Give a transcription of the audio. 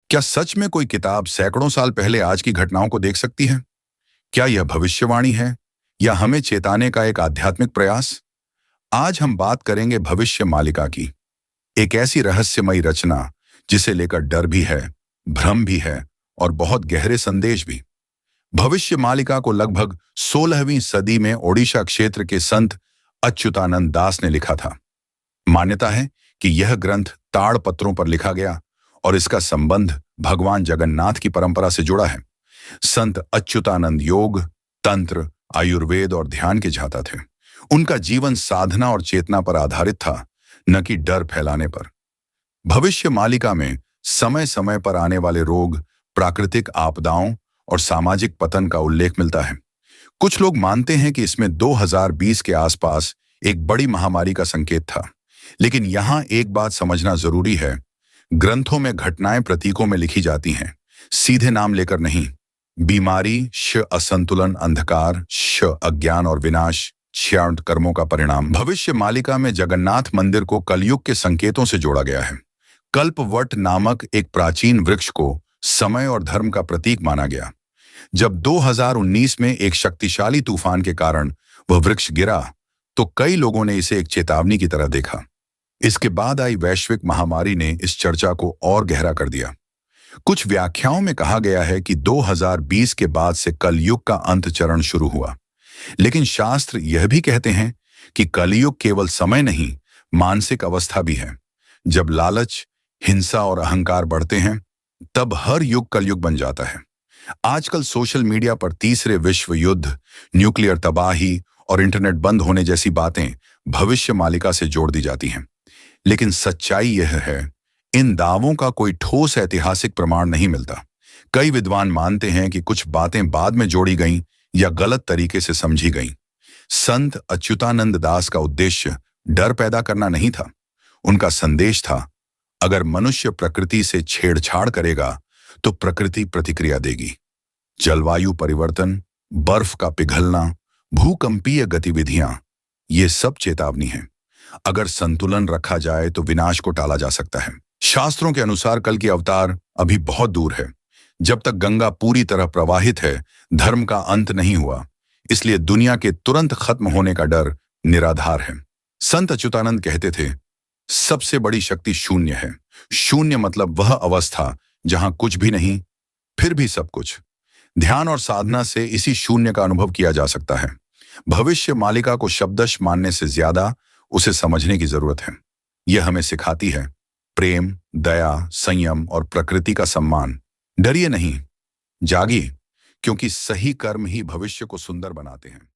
क्या सच में कोई किताब सैकड़ों साल पहले आज की घटनाओं को देख सकती है? क्या यह भविष्यवाणी है या हमें चेताने का एक आध्यात्मिक प्रयास? आज हम बात करेंगे भविष्य मालिका की, एक ऐसी रहस्यमयी रचना जिसे लेकर डर भी है, भ्रम भी है और बहुत गहरे संदेश भी। भविष्य मालिका को लगभग 16वीं सदी में ओडिशा क्षेत्र के संत अच्युतानंद दास ने लिखा था। मान्यता है कि यह ग्रंथ ताड़ पत्रों पर लिखा गया और इसका संबंध भगवान जगन्नाथ की परंपरा से जुड़ा है। संत अच्युतानंद योग, तंत्र, आयुर्वेद और ध्यान के जाता थे। उनका जीवन साधना और चेतना पर आधारित था, न कि डर फैलाने पर। भविष्य मालिका में समय समय पर आने वाले रोग, प्राकृतिक आपदाओं और सामाजिक पतन का उल्लेख मिलता है। कुछ लोग मानते हैं कि इसमें 2020 के आसपास एक बड़ी महामारी का संकेत था। लेकिन यहां एक बात समझना जरूरी है, ग्रंथों में घटनाएं प्रतीकों में लिखी जाती हैं, सीधे नाम लेकर नहीं। बीमारी श असंतुलन, अंधकार श अज्ञान और विनाश क्षांत कर्मों का परिणाम। भविष्य मालिका में जगन्नाथ मंदिर को कलयुग के संकेतों से जोड़ा गया है। कल्पवट नामक एक प्राचीन वृक्ष को समय और धर्म का प्रतीक माना गया। जब 2019 में एक शक्तिशाली तूफान के कारण वह वृक्ष गिरा तो कई लोगों ने इसे एक चेतावनी की तरह देखा। इसके बाद आई वैश्विक महामारी ने इस चर्चा को और गहरा कर दिया। कुछ व्याख्याओं में कहा गया है कि 2020 के बाद से कलयुग का अंत चरण शुरू हुआ। लेकिन शास्त्र यह भी कहते हैं कि कलयुग केवल समय नहीं, मानसिक अवस्था भी है। जब लालच, हिंसा और अहंकार बढ़ते हैं, तब हर युग कलयुग बन जाता है। आजकल सोशल मीडिया पर तीसरे विश्व युद्ध, न्यूक्लियर तबाही और इंटरनेट बंद होने जैसी बातें भविष्य मालिका से जोड़ दी जाती हैं। लेकिन सच्चाई यह है, इन दावों का कोई ठोस ऐतिहासिक प्रमाण नहीं मिलता। कई विद्वान मानते हैं कि कुछ बातें बाद में जोड़ी गईं या गलत तरीके से समझी गईं। संत अच्युतानंद दास का उद्देश्य डर पैदा करना नहीं था। उनका संदेश था, अगर मनुष्य प्रकृति से छेड़छाड़ करेगा तो प्रकृति प्रतिक्रिया देगी। जलवायु परिवर्तन, बर्फ का पिघलना, भूकंपीय गतिविधियां, ये सब चेतावनी है। अगर संतुलन रखा जाए तो विनाश को टाला जा सकता है। शास्त्रों के अनुसार कल की अवतार अभी बहुत दूर है। जब तक गंगा पूरी तरह प्रवाहित है, धर्म का अंत नहीं हुआ। इसलिए दुनिया के तुरंत खत्म होने का डर निराधार है। संत अच्युतानंद कहते थे, सबसे बड़ी शक्ति शून्य है। शून्य मतलब वह अवस्था जहां कुछ भी नहीं, फिर भी सब कुछ। ध्यान और साधना से इसी शून्य का अनुभव किया जा सकता है। भविष्य मालिका को शब्दश मानने से ज्यादा उसे समझने की जरूरत है। यह हमें सिखाती है प्रेम, दया, संयम और प्रकृति का सम्मान। डरिए नहीं, जागिए, क्योंकि सही कर्म ही भविष्य को सुंदर बनाते हैं।